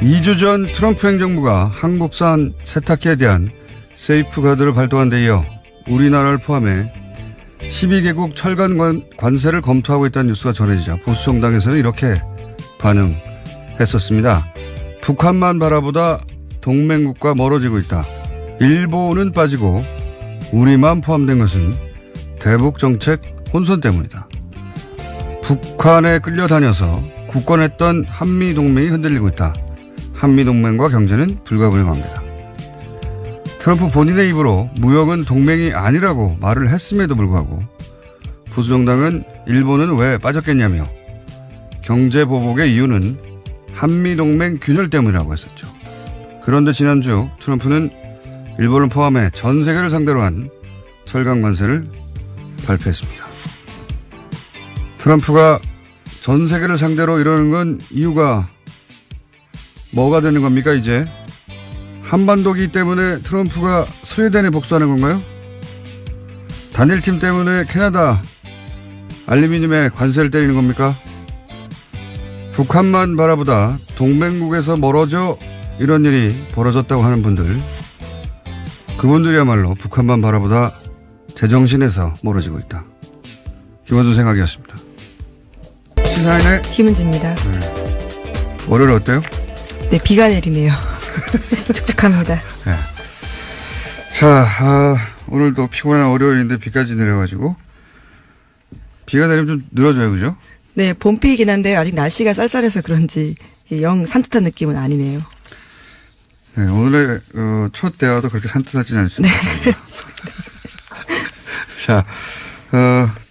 2주 전 트럼프 행정부가 한국산 세탁기에 대한 세이프가드를 발동한 데 이어 우리나라를 포함해 12개국 철강 관세를 검토하고 있다는 뉴스가 전해지자 보수 정당에서는 이렇게 반응했었습니다. 북한만 바라보다 동맹국과 멀어지고 있다. 일본은 빠지고 우리만 포함된 것은 대북 정책 혼선 때문이다. 북한에 끌려다녀서 굳건했던 한미동맹이 흔들리고 있다. 한미동맹과 경제는 불가분의 관계다. 트럼프 본인의 입으로 무역은 동맹이 아니라고 말을 했음에도 불구하고 보수정당은 일본은 왜 빠졌겠냐며 경제보복의 이유는 한미동맹 균열 때문이라고 했었죠. 그런데 지난주 트럼프는 일본을 포함해 전 세계를 상대로 한 철강 관세를 발표했습니다. 트럼프가 전 세계를 상대로 이러는 건 이유가 뭐가 되는 겁니까 이제? 한반도기 때문에 트럼프가 스웨덴에 복수하는 건가요? 단일팀 때문에 캐나다 알루미늄에 관세를 때리는 겁니까? 북한만 바라보다 동맹국에서 멀어져 이런 일이 벌어졌다고 하는 분들, 그분들이야말로 북한만 바라보다 제정신에서 멀어지고 있다. 김원준 생각이었습니다. 시사인의 김은지입니다. 네. 월요일 어때요? 네, 비가 내리네요. 축축합니다. 네. 자, 오늘도 피곤한 월요일인데 비까지 내려가지고 비가 내리면 좀 늘어져요, 그죠? 네, 봄비이긴 한데 아직 날씨가 쌀쌀해서 그런지 영 산뜻한 느낌은 아니네요. 네, 오늘의 첫 대화도 그렇게 산뜻하진 않습니다. 네. 자,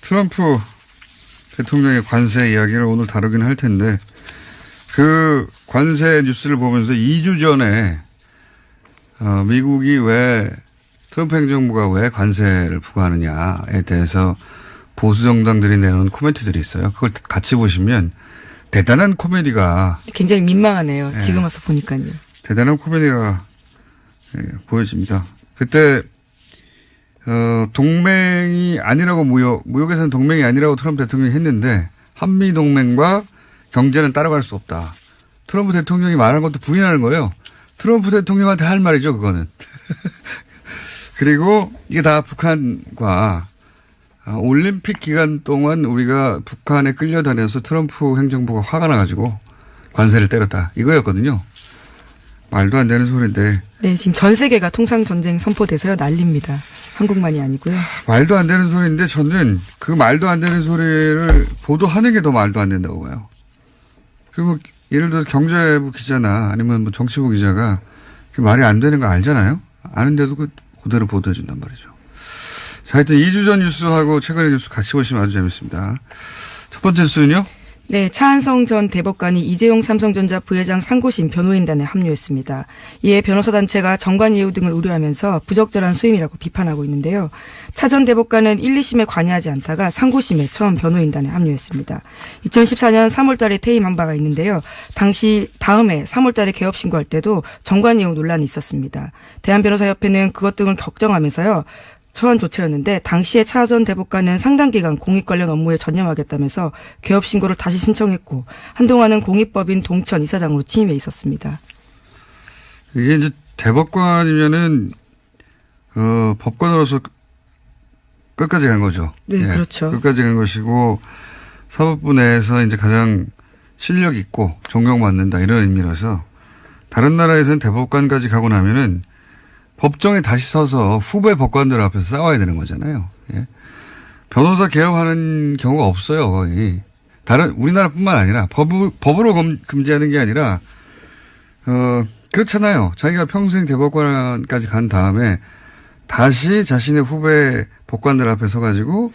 트럼프 대통령의 관세 이야기를 오늘 다루긴 할 텐데 그 관세 뉴스를 보면서 2주 전에 미국이 왜 트럼프 행정부가 왜 관세를 부과하느냐에 대해서 보수 정당들이 내놓은 코멘트들이 있어요. 그걸 같이 보시면 대단한 코미디가 굉장히 민망하네요. 네. 지금 와서 보니까요. 대단한 코미디가 보여집니다. 그때 동맹이 아니라고 무역에서는 동맹이 아니라고 트럼프 대통령이 했는데 한미동맹과 경제는 따라갈 수 없다. 트럼프 대통령이 말한 것도 부인하는 거예요. 트럼프 대통령한테 할 말이죠, 그거는. 그리고 이게 다 북한과 올림픽 기간 동안 우리가 북한에 끌려다녀서 트럼프 행정부가 화가 나가지고 관세를 때렸다. 이거였거든요. 말도 안 되는 소리인데. 네, 지금 전 세계가 통상전쟁 선포돼서요. 난립니다. 한국만이 아니고요. 말도 안 되는 소리인데 저는 그 말도 안 되는 소리를 보도하는 게 더 말도 안 된다고 봐요. 그리고 예를 들어서 경제부 기자나 아니면 뭐 정치부 기자가 그 말이 안 되는 거 알잖아요. 아는데도 그대로 보도해 준단 말이죠. 자, 하여튼 2주 전 뉴스하고 최근의 뉴스 같이 보시면 아주 재밌습니다. 첫 번째 뉴스는요? 네, 차한성 전 대법관이 이재용 삼성전자 부회장 상고심 변호인단에 합류했습니다. 이에 변호사 단체가 정관 예우 등을 우려하면서 부적절한 수임이라고 비판하고 있는데요. 차 전 대법관은 1, 2심에 관여하지 않다가 상고심에 처음 변호인단에 합류했습니다. 2014년 3월 달에 퇴임한 바가 있는데요. 당시 다음해 3월 달에 개업 신고할 때도 정관 예우 논란이 있었습니다. 대한변호사협회는 그것 등을 걱정하면서요. 처한 조치였는데 당시에 차 전 대법관은 상당 기간 공익 관련 업무에 전념하겠다면서 개업 신고를 다시 신청했고 한동안은 공익법인 동천 이사장으로 취임해 있었습니다. 이게 이제 대법관이면은 법관으로서 끝까지 간 거죠. 네, 네, 그렇죠. 끝까지 간 것이고 사법부 내에서 이제 가장 실력 있고 존경받는다 이런 의미라서 다른 나라에서는 대법관까지 가고 나면은 법정에 다시 서서 후배 법관들 앞에서 싸워야 되는 거잖아요. 예. 변호사 개업하는 경우가 없어요, 거의. 우리나라뿐만 아니라 법으로 금지하는 게 아니라, 그렇잖아요. 자기가 평생 대법관까지 간 다음에 다시 자신의 후배 법관들 앞에 서가지고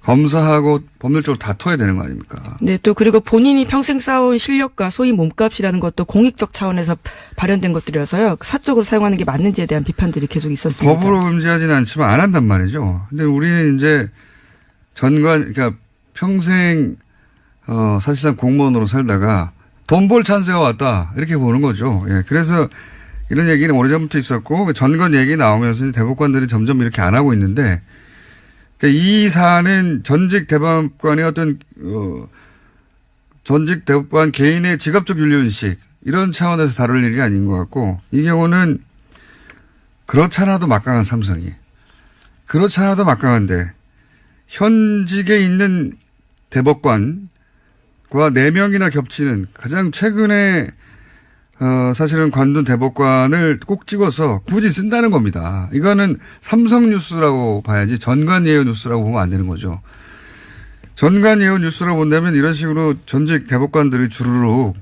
검사하고 법률적으로 다퉈야 되는 거 아닙니까? 네, 또 그리고 본인이 평생 쌓아온 실력과 소위 몸값이라는 것도 공익적 차원에서 발현된 것들이라서요. 사적으로 사용하는 게 맞는지에 대한 비판들이 계속 있었습니다. 법으로 금지하지는 않지만 안 한단 말이죠. 근데 우리는 이제 그러니까 평생 사실상 공무원으로 살다가 돈 벌 찬스가 왔다 이렇게 보는 거죠. 예, 그래서 이런 얘기는 오래전부터 있었고 전건 얘기 나오면서 대법관들이 점점 이렇게 안 하고 있는데 그러니까 이 사안은 전직 대법관의 전직 대법관 개인의 직업적 윤리의식 이런 차원에서 다룰 일이 아닌 것 같고 이 경우는 그렇잖아도 막강한 삼성이 그렇잖아도 막강한데 현직에 있는 대법관과 4명이나 겹치는 가장 최근에 사실은 관둔 대법관을 꼭 찍어서 굳이 쓴다는 겁니다. 이거는 삼성 뉴스라고 봐야지 전관 예우 뉴스라고 보면 안 되는 거죠. 전관 예우 뉴스라고 본다면 이런 식으로 전직 대법관들이 주르륵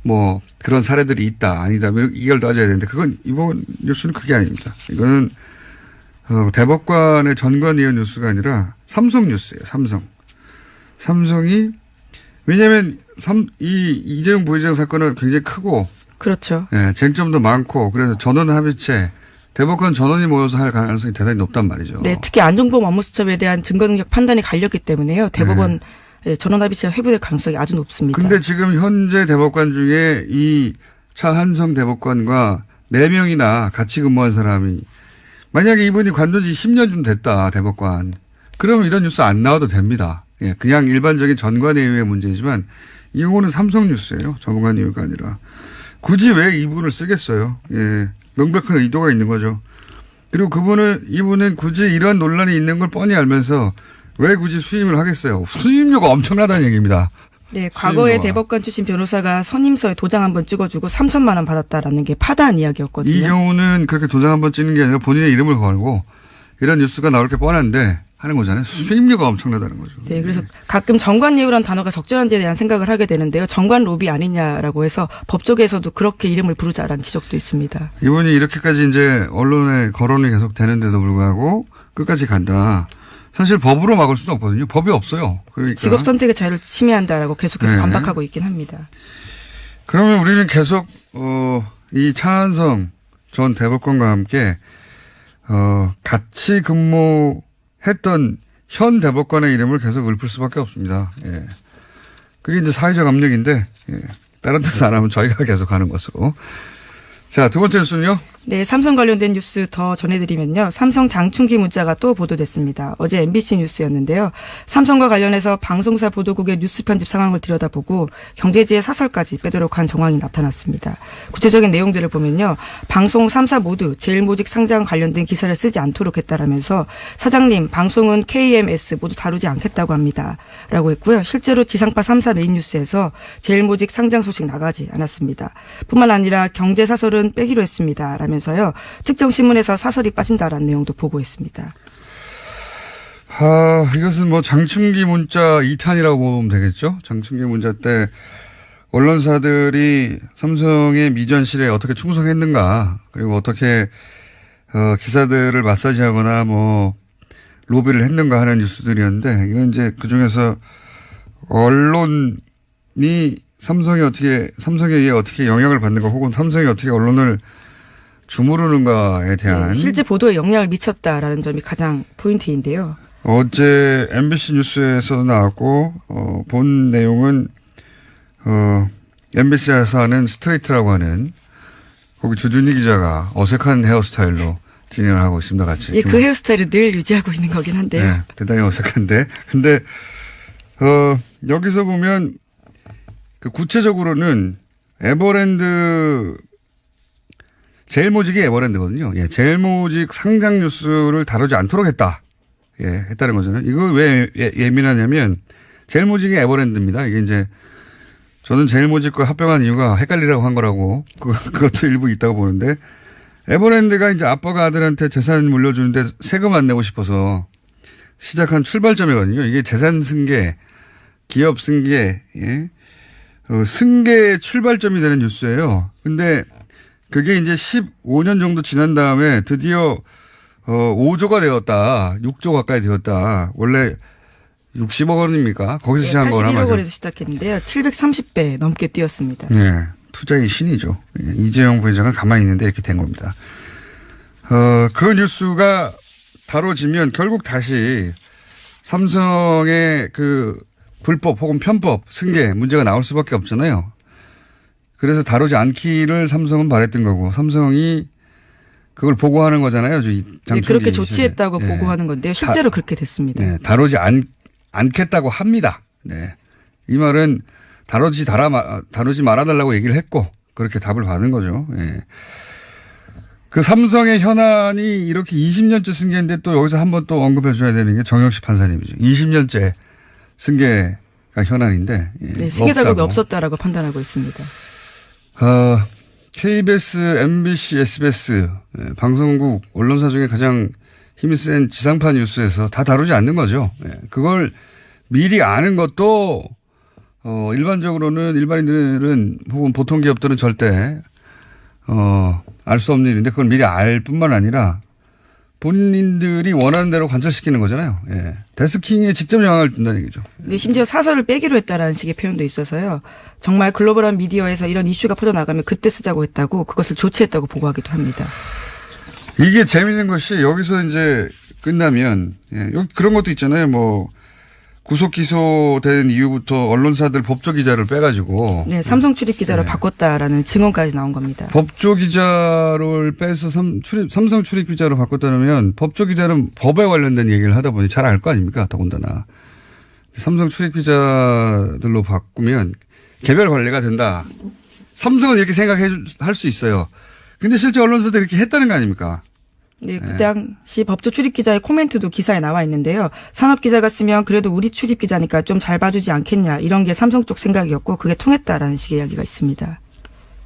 뭐 그런 사례들이 있다 아니다 이걸 따져야 되는데 그건 이번 뉴스는 그게 아닙니다. 이거는 대법관의 전관 예우 뉴스가 아니라 삼성 뉴스예요. 삼성이 왜냐하면 이재용 부회장 사건은 굉장히 크고 그렇죠. 예, 쟁점도 많고 그래서 전원 합의체 대법관 전원이 모여서 할 가능성이 대단히 높단 말이죠. 네, 특히 안종범 업무수첩에 대한 증거 능력 판단이 갈렸기 때문에요. 대법원 전원 합의체가 회부될 가능성이 아주 높습니다. 그런데 지금 현재 대법관 중에 이 차한성 대법관과 4명이나 같이 근무한 사람이 만약에 이분이 관둔 지 10년쯤 됐다 대법관. 그러면 이런 뉴스 안 나와도 됩니다. 예, 그냥 일반적인 전관예우의 문제지만 이 경우는 삼성뉴스예요. 전관예우가 아니라. 굳이 왜 이분을 쓰겠어요. 예, 명백한 의도가 있는 거죠. 그리고 이분은 굳이 이런 논란이 있는 걸 뻔히 알면서 왜 굳이 수임을 하겠어요. 수임료가 엄청나다는 얘기입니다. 네, 과거에 대법관 출신 변호사가 선임서에 도장 한번 찍어주고 3천만 원 받았다라는 게 파다한 이야기였거든요. 이 경우는 그렇게 도장 한번 찍는 게 아니라 본인의 이름을 걸고 이런 뉴스가 나올 게 뻔한데 하는 거잖아요. 수임료가 엄청나다는 거죠. 네, 그래서 가끔 정관예우란 단어가 적절한지에 대한 생각을 하게 되는데요. 정관 로비 아니냐라고 해서 법조계에서도 그렇게 이름을 부르자라는 지적도 있습니다. 이분이 이렇게까지 이제 언론에 거론이 계속 되는데도 불구하고 끝까지 간다. 사실 법으로 막을 수는 없거든요. 법이 없어요. 그러니까. 직업 선택의 자유를 침해한다라고 계속해서 반박하고 있긴 합니다. 그러면 우리는 계속 이 차한성 전 대법관과 함께 같이 근무했던 현 대법관의 이름을 계속 읊을 수밖에 없습니다. 예. 그게 이제 사회적 압력인데 다른 데서 안 하면 저희가 계속 하는 것으로. 자, 두 번째 뉴스는요. 네, 삼성 관련된 뉴스 더 전해드리면요. 삼성 장충기 문자가 또 보도됐습니다. 어제 MBC 뉴스였는데요. 삼성과 관련해서 방송사 보도국의 뉴스 편집 상황을 들여다보고 경제지의 사설까지 빼도록 한 정황이 나타났습니다. 구체적인 내용들을 보면요. 방송 3사 모두 제일모직 상장 관련된 기사를 쓰지 않도록 했다라면서 사장님, 방송은 KMS 모두 다루지 않겠다고 합니다. 라고 했고요. 실제로 지상파 3사 메인 뉴스에서 제일모직 상장 소식 나가지 않았습니다. 뿐만 아니라 경제사설은 빼기로 했습니다. 라면서요. 특정 신문에서 사설이 빠진다라는 내용도 보고했습니다. 이것은 뭐 장충기 문자 2탄이라고 보면 되겠죠. 장충기 문자 때 언론사들이 삼성의 미전실에 어떻게 충성했는가 그리고 어떻게 기사들을 마사지하거나 뭐 로비를 했는가 하는 뉴스들이었는데 이건 이제 그중에서 언론이 삼성에 의해 어떻게 영향을 받는가 혹은 삼성이 어떻게 언론을 주무르는가에 대한. 네, 실제 보도에 영향을 미쳤다라는 점이 가장 포인트인데요. 어제 MBC 뉴스에서도 나왔고 본 내용은 MBC에서 하는 스트레이트라고 하는 거기 주준희 기자가 어색한 헤어스타일로 진행을 하고 있습니다. 같이. 예, 그 헤어스타일을 늘 유지하고 있는 거긴 한데요. 네, 대단히 어색한데. 근데 여기서 보면 그 구체적으로는 에버랜드 제일모직이 에버랜드거든요. 예, 제일모직 상장 뉴스를 다루지 않도록 했다. 예, 했다는 거잖아요. 이거 왜 예민하냐면 제일모직이 에버랜드입니다. 이게 이제 저는 제일모직과 합병한 이유가 헷갈리라고 한 거라고 그것도 일부 있다고 보는데 에버랜드가 이제 아빠가 아들한테 재산 물려주는데 세금 안 내고 싶어서 시작한 출발점이거든요. 이게 재산 승계, 기업 승계, 예. 승계의 출발점이 되는 뉴스예요. 근데 그게 이제 15년 정도 지난 다음에 드디어 5조가 되었다. 6조 가까이 되었다. 원래 60억 원입니까? 거기서 시작한 거나 맞아요. 81억 원에서 시작했는데요. 730배 넘게 뛰었습니다. 네. 투자의 신이죠. 이재용 부회장은 가만히 있는데 이렇게 된 겁니다. 그 뉴스가 다뤄지면 결국 다시 삼성의 그 불법 혹은 편법 승계 문제가 나올 수밖에 없잖아요. 그래서 다루지 않기를 삼성은 바랬던 거고 삼성이 그걸 보고하는 거잖아요. 네, 그렇게 조치했다고 네. 보고하는 건데요. 실제로 그렇게 됐습니다. 네, 다루지 않겠다고 합니다. 네. 이 말은 다루지 말아달라고 얘기를 했고 그렇게 답을 받은 거죠. 예. 그 삼성의 현안이 이렇게 20년째 승계인데 또 여기서 한번 또 언급해 줘야 되는 게 정영식 판사님이죠. 20년째 승계가 현안인데. 예. 네, 승계 작업이 없었다라고 판단하고 있습니다. KBS, MBC, SBS 방송국 언론사 중에 가장 힘이 센 지상파 뉴스에서 다 다루지 않는 거죠. 그걸 미리 아는 것도 일반적으로는 일반인들은 혹은 보통 기업들은 절대 알 수 없는 일인데 그걸 미리 알 뿐만 아니라 본인들이 원하는 대로 관철시키는 거잖아요. 예. 데스킹에 직접 영향을 준다는 얘기죠. 네, 심지어 사설을 빼기로 했다라는 식의 표현도 있어서요. 정말 글로벌한 미디어에서 이런 이슈가 퍼져나가면 그때 쓰자고 했다고 그것을 조치했다고 보고하기도 합니다. 이게 재미있는 것이 여기서 이제 끝나면 그런 것도 있잖아요. 뭐 구속 기소된 이후부터 언론사들 법조 기자를 빼가지고 네, 삼성 출입 기자로 바꿨다라는 증언까지 나온 겁니다. 법조 기자를 빼서 삼성 출입 기자로 바꿨다면 법조 기자는 법에 관련된 얘기를 하다 보니 잘 알 거 아닙니까? 더군다나 삼성 출입 기자들로 바꾸면 개별 관리가 된다. 삼성은 이렇게 생각할 수 있어요. 근데 실제 언론사들이 이렇게 했다는 거 아닙니까? 네, 그 당시 법조 출입 기자의 코멘트도 기사에 나와 있는데요. 산업 기자가 쓰면 그래도 우리 출입 기자니까 좀 잘 봐주지 않겠냐 이런 게 삼성 쪽 생각이었고 그게 통했다라는 식의 이야기가 있습니다.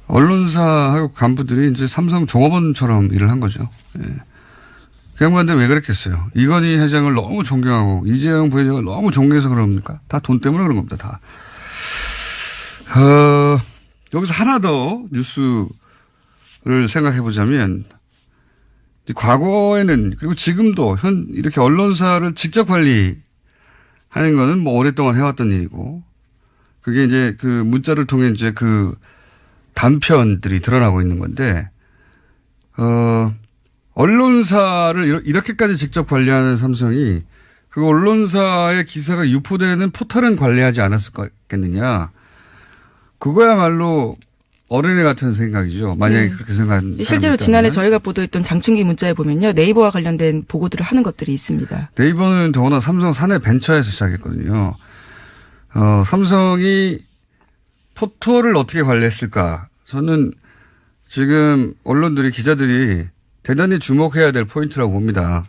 언론사하고 간부들이 이제 삼성 종업원처럼 일을 한 거죠. 예. 그 양반들 왜 그랬겠어요? 이건희 회장을 너무 존경하고 이재용 부회장을 너무 존경해서 그럽니까? 다 돈 때문에 그런 겁니다. 다. 여기서 하나 더 뉴스를 생각해 보자면 과거에는 그리고 지금도 이렇게 언론사를 직접 관리하는 거는 뭐 오랫동안 해왔던 일이고 그게 이제 그 문자를 통해 이제 그 단편들이 드러나고 있는 건데 언론사를 이렇게까지 직접 관리하는 삼성이 그 언론사의 기사가 유포되는 포털은 관리하지 않았을 거겠느냐. 그거야말로 어린애 같은 생각이죠. 만약에 그렇게 생각하는 실제로 지난해 저희가 보도했던 장충기 문자에 보면요. 네이버와 관련된 보고들을 하는 것들이 있습니다. 네이버는 더구나 삼성 사내 벤처에서 시작했거든요. 삼성이 포털을 어떻게 관리했을까. 저는 지금 언론들이 기자들이 대단히 주목해야 될 포인트라고 봅니다.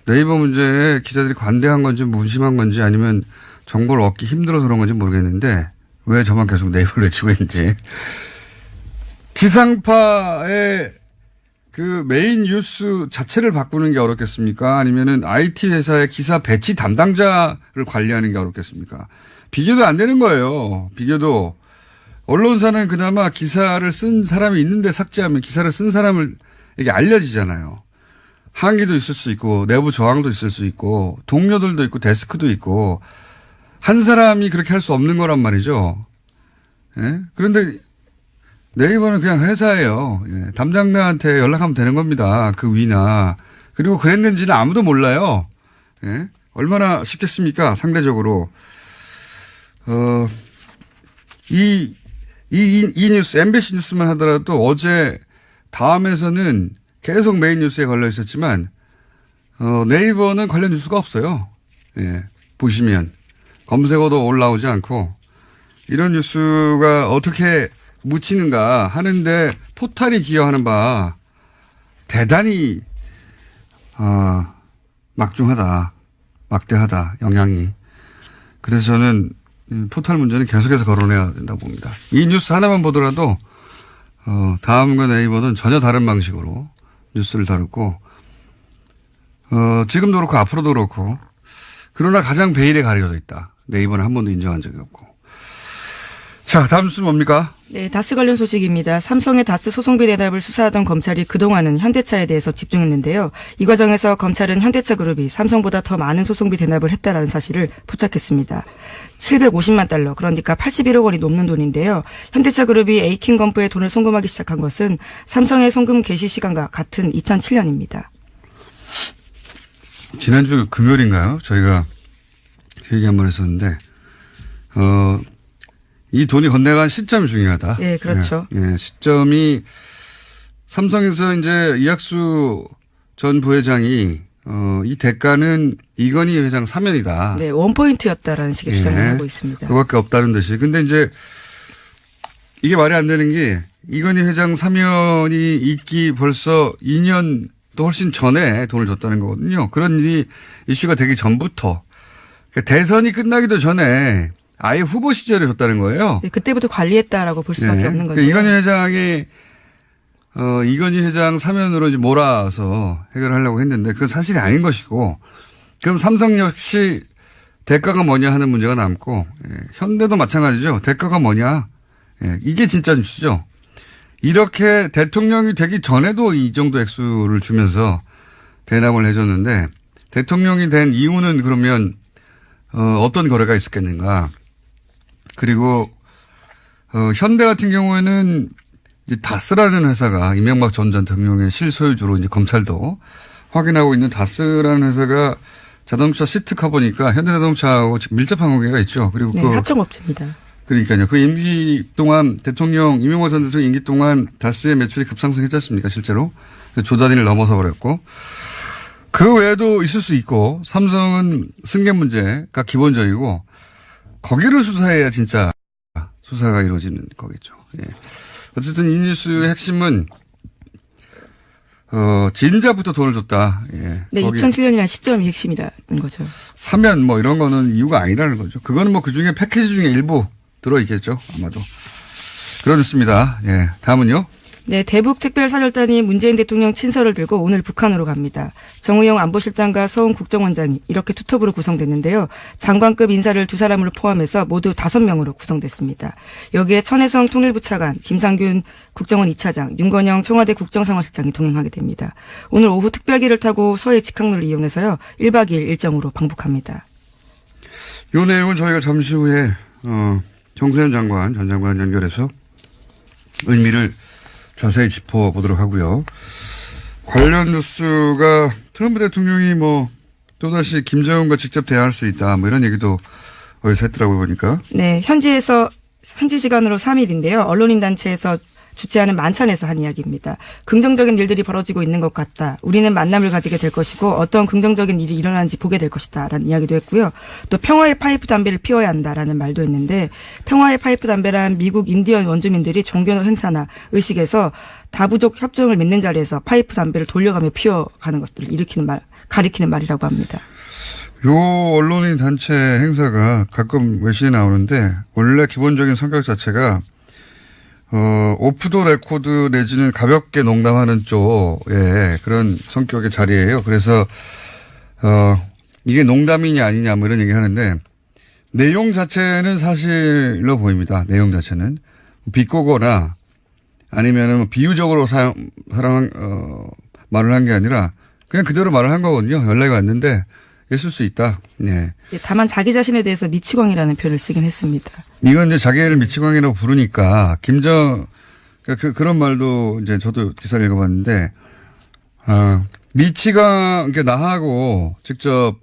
네이버 문제에 기자들이 관대한 건지 무심한 건지 아니면 정보를 얻기 힘들어서 그런 건지 모르겠는데 왜 저만 계속 네이버를 외치고 있는지. 지상파의 그 메인 뉴스 자체를 바꾸는 게 어렵겠습니까? 아니면은 IT 회사의 기사 배치 담당자를 관리하는 게 어렵겠습니까? 비교도 안 되는 거예요. 비교도. 언론사는 그나마 기사를 쓴 사람이 있는데 삭제하면 기사를 쓴 사람에게 알려지잖아요. 항의도 있을 수 있고 내부 저항도 있을 수 있고 동료들도 있고 데스크도 있고 한 사람이 그렇게 할 수 없는 거란 말이죠. 예? 그런데 네이버는 그냥 회사예요. 예. 담당자한테 연락하면 되는 겁니다. 그 위나. 그리고 그랬는지는 아무도 몰라요. 예? 얼마나 쉽겠습니까? 상대적으로. 이 뉴스, MBC 뉴스만 하더라도 어제 다음에서는 계속 메인 뉴스에 걸려 있었지만, 네이버는 관련 뉴스가 없어요. 예. 보시면. 검색어도 올라오지 않고, 이런 뉴스가 어떻게 묻히는가 하는데 포털이 기여하는 바 대단히, 막중하다. 막대하다. 영향이. 그래서 저는 포털 문제는 계속해서 거론해야 된다고 봅니다. 이 뉴스 하나만 보더라도 다음과 네이버는 전혀 다른 방식으로 뉴스를 다루고 지금도 그렇고 앞으로도 그렇고 그러나 가장 베일에 가려져 있다. 네이버는 한 번도 인정한 적이 없고. 자, 다음 뉴스 뭡니까? 네, 다스 관련 소식입니다. 삼성의 다스 소송비 대납을 수사하던 검찰이 그동안은 현대차에 대해서 집중했는데요. 이 과정에서 검찰은 현대차 그룹이 삼성보다 더 많은 소송비 대납을 했다라는 사실을 포착했습니다. 750만 달러, 그러니까 81억 원이 넘는 돈인데요. 현대차 그룹이 에이킹 건프에 돈을 송금하기 시작한 것은 삼성의 송금 개시 시간과 같은 2007년입니다. 지난주 금요일인가요? 저희가 얘기 한번 했었는데, 이 돈이 건네간 시점이 중요하다. 네, 그렇죠. 예, 시점이 삼성에서 이제 이학수 전 부회장이 이 대가는 이건희 회장 사면이다. 네, 원포인트였다라는 식의 주장을 하고 있습니다. 그밖에 없다는 듯이. 근데 이제 이게 말이 안 되는 게 이건희 회장 사면이 있기 벌써 2년 또 훨씬 전에 돈을 줬다는 거거든요. 그런 일이 이슈가 되기 전부터 그러니까 대선이 끝나기도 전에 아예 후보 시절에 줬다는 거예요. 네, 그때부터 관리했다라고 볼 수밖에 없는 거죠. 그러니까 이건희 회장이 이건희 회장 사면으로 이제 몰아서 해결하려고 했는데 그건 사실이 아닌 것이고 그럼 삼성 역시 대가가 뭐냐 하는 문제가 남고 현대도 마찬가지죠. 대가가 뭐냐. 이게 진짜 뉴스죠. 이렇게 대통령이 되기 전에도 이 정도 액수를 주면서 대납을 해줬는데 대통령이 된 이유는 그러면 어떤 거래가 있었겠는가. 그리고 현대 같은 경우에는 이제 다스라는 회사가 이명박 전 대통령의 실소유주로 이제 검찰도 확인하고 있는 다스라는 회사가 자동차 시트카 보니까 현대자동차하고 밀접한 관계가 있죠. 그리고 네, 하청업체입니다. 그러니까요. 그 임기 동안 대통령 이명박 전 대통령 임기 동안 다스의 매출이 급상승했지 않습니까? 실제로 조 단위를 넘어서 버렸고 그 외에도 있을 수 있고 삼성은 승계 문제가 기본적이고 거기를 수사해야 진짜 수사가 이루어지는 거겠죠. 예. 어쨌든 이 뉴스의 핵심은 진짜부터 돈을 줬다. 예. 네, 2007년이라는 시점이 핵심이라는 거죠. 사면 뭐 이런 거는 이유가 아니라는 거죠. 그거는 뭐 그중에 패키지 중에 일부 들어있겠죠. 아마도. 그런 뉴스입니다. 예. 다음은요. 네, 대북 특별사절단이 문재인 대통령 친서를 들고 오늘 북한으로 갑니다. 정의용 안보실장과 서훈 국정원장이 이렇게 투톱으로 구성됐는데요. 장관급 인사를 두 사람을 포함해서 모두 5명으로 구성됐습니다. 여기에 천혜성 통일부 차관, 김상균 국정원 2차장, 윤건영 청와대 국정상황실장이 동행하게 됩니다. 오늘 오후 특별기를 타고 서해 직항로를 이용해서요. 1박 2일 일정으로 방북합니다. 이 내용은 저희가 잠시 후에 정세현 장관, 전 장관 연결해서 의미를 자세히 짚어보도록 하고요. 관련 뉴스가 트럼프 대통령이 뭐 또다시 김정은과 직접 대화할 수 있다 뭐 이런 얘기도 어디서 했더라고요 보니까. 네, 현지 시간으로 3일인데요. 언론인 단체에서 주최하는 만찬에서 한 이야기입니다. 긍정적인 일들이 벌어지고 있는 것 같다. 우리는 만남을 가지게 될 것이고 어떤 긍정적인 일이 일어나는지 보게 될 것이다. 라는 이야기도 했고요. 또 평화의 파이프 담배를 피워야 한다라는 말도 했는데 평화의 파이프 담배란 미국 인디언 원주민들이 종교 행사나 의식에서 다부족 협정을 맺는 자리에서 파이프 담배를 돌려가며 피워가는 것들을 가리키는 말이라고 합니다. 요 언론인 단체 행사가 가끔 외신에 나오는데 원래 기본적인 성격 자체가 오프 더 레코드 내지는 가볍게 농담하는 쪽의 그런 성격의 자리예요. 그래서 이게 농담이냐 아니냐 뭐 이런 얘기 하는데 내용 자체는 사실로 보입니다. 내용 자체는 비꼬거나 아니면은 뭐 비유적으로 말을 한 게 아니라 그냥 그대로 말을 한 거거든요. 연락이 왔는데 있을 수 있다. 네. 다만 자기 자신에 대해서 미치광이라는 표현을 쓰긴 했습니다. 이건 이제 자기를 미치광이라고 부르니까 그런 말도 이제 저도 기사를 읽어봤는데 미치광 그러니까 나하고 직접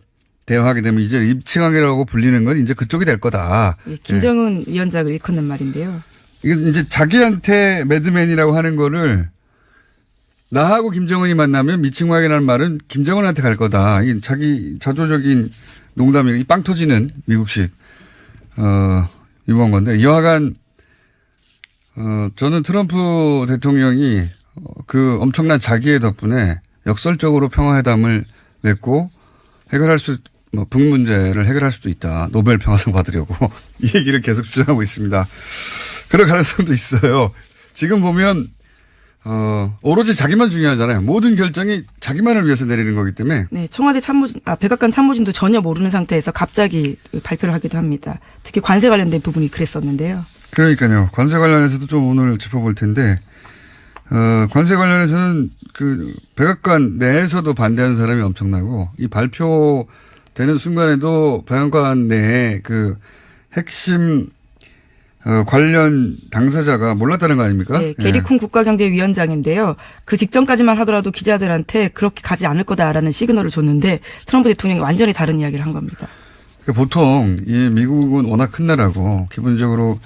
대화하게 되면 이제 미치광이라고 불리는 건 이제 그쪽이 될 거다. 예, 김정은 위원장을 일컫는 말인데요. 이게 이제 자기한테 매드맨이라고 하는 거를 나하고 김정은이 만나면 미친광이라는 말은 김정은한테 갈 거다. 이게 자기 자조적인 농담이 빵 터지는 미국식 이번 건데 여하간 저는 트럼프 대통령이 그 엄청난 자기의 덕분에 역설적으로 평화회담을 맺고 북 문제를 해결할 수도 있다. 노벨 평화상 받으려고 이 얘기를 계속 주장하고 있습니다. 그럴 가능성도 있어요. 지금 보면 오로지 자기만 중요하잖아요. 모든 결정이 자기만을 위해서 내리는 거기 때문에. 네, 청와대 백악관 참모진도 전혀 모르는 상태에서 갑자기 발표를 하기도 합니다. 특히 관세 관련된 부분이 그랬었는데요. 그러니까요. 관세 관련해서도 좀 오늘 짚어볼 텐데, 관세 관련해서는 그 백악관 내에서도 반대하는 사람이 엄청나고, 이 발표되는 순간에도 백악관 내에 그 핵심 관련 당사자가 몰랐다는 거 아닙니까? 네, 게리 쿵 국가경제위원장인데요. 그 직전까지만 하더라도 기자들한테 그렇게 가지 않을 거다라는 시그널을 줬는데 트럼프 대통령이 완전히 다른 이야기를 한 겁니다. 보통 이 미국은 워낙 큰 나라고 기본적으로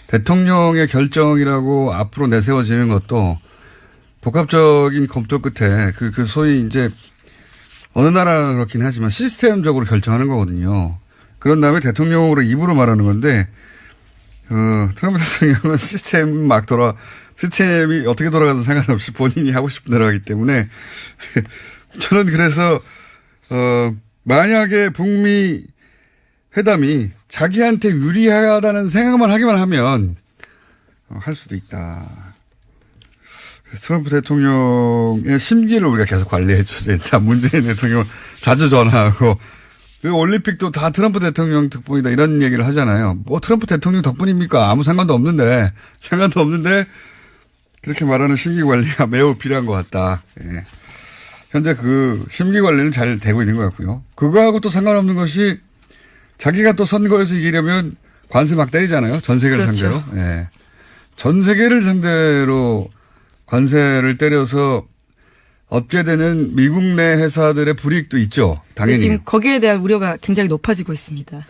대통령의 결정이라고 앞으로 내세워지는 것도 복합적인 검토 끝에 그 소위 이제 어느 나라 그렇긴 하지만 시스템적으로 결정하는 거거든요. 그런 다음에 대통령으로 입으로 말하는 건데 트럼프 대통령은 시스템이 어떻게 돌아가든 상관없이 본인이 하고 싶은 대로 하기 때문에 저는 그래서, 만약에 북미 회담이 자기한테 유리하다는 생각만 하기만 하면 할 수도 있다. 그래서 트럼프 대통령의 심기를 우리가 계속 관리해 줘야 된다. 문재인 대통령 자주 전화하고 그리고 올림픽도 다 트럼프 대통령 덕분이다 이런 얘기를 하잖아요. 뭐 트럼프 대통령 덕분입니까? 아무 상관도 없는데 그렇게 말하는 심기 관리가 매우 필요한 것 같다. 예. 현재 그 심기 관리는 잘 되고 있는 것 같고요. 그거하고 또 상관없는 것이 자기가 또 선거에서 이기려면 관세 막 때리잖아요. 전 세계를 그렇죠. 상대로. 예. 전 세계를 상대로 관세를 때려서 얻게 되는 미국 내 회사들의 불이익도 있죠. 당연히. 지금 거기에 대한 우려가 굉장히 높아지고 있습니다.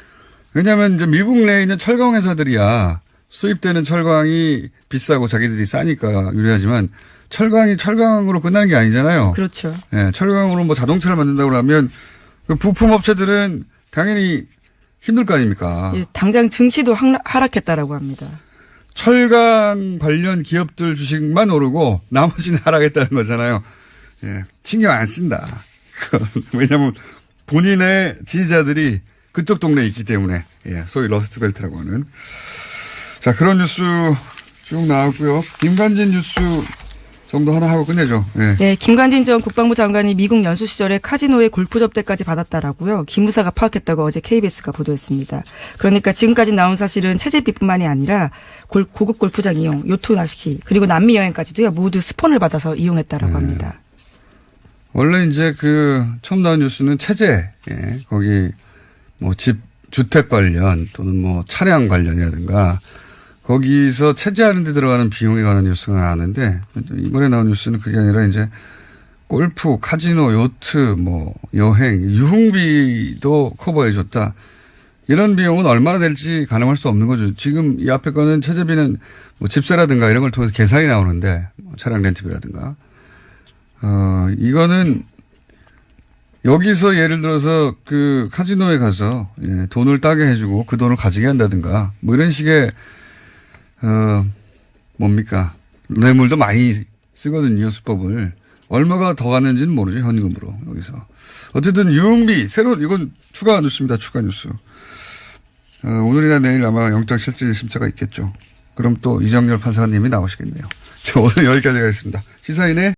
왜냐하면 이제 미국 내에 있는 철강 회사들이야 수입되는 철강이 비싸고 자기들이 싸니까 유리하지만 철강이 철강으로 끝나는 게 아니잖아요. 그렇죠. 예, 철강으로 뭐 자동차를 만든다고 하면 그 부품 업체들은 당연히 힘들 거 아닙니까? 예, 당장 증시도 하락했다라고 합니다. 철강 관련 기업들 주식만 오르고 나머지는 하락했다는 거잖아요. 예, 신경 안 쓴다. 왜냐하면 본인의 지지자들이 그쪽 동네에 있기 때문에 예, 소위 러스트벨트라고 하는. 자, 그런 뉴스 쭉 나왔고요. 김관진 뉴스 정도 하나 하고 끝내죠. 예. 네, 김관진 전 국방부 장관이 미국 연수 시절에 카지노에 골프 접대까지 받았다라고요. 기무사가 파악했다고 어제 KBS가 보도했습니다. 그러니까 지금까지 나온 사실은 채집비뿐만이 아니라 고급 골프장 이용, 요트 낚시 그리고 남미 여행까지도요. 모두 스폰을 받아서 이용했다라고 합니다. 원래 이제 그 처음 나온 뉴스는 체제, 예, 거기 뭐 주택 관련 또는 뭐 차량 관련이라든가 거기서 체제하는 데 들어가는 비용에 관한 뉴스가 나왔는데 이번에 나온 뉴스는 그게 아니라 이제 골프, 카지노, 요트, 뭐 여행, 유흥비도 커버해 줬다. 이런 비용은 얼마나 될지 가늠할 수 없는 거죠. 지금 이 앞에 거는 체제비는 뭐 집세라든가 이런 걸 통해서 계산이 나오는데 뭐 차량 렌트비라든가 이거는 여기서 예를 들어서 그 카지노에 가서 예, 돈을 따게 해주고 그 돈을 가지게 한다든가 뭐 이런 식의 뭡니까 뇌물도 많이 쓰거든요. 수법을. 얼마가 더 가는지는 모르죠. 현금으로 여기서. 어쨌든 유흥비 새로 이건 추가 뉴스입니다. 추가 뉴스. 오늘이나 내일 아마 영장 실질 심사가 있겠죠. 그럼 또 이정열 판사님이 나오시겠네요. 자, 오늘 여기까지 하겠습니다. 시사인의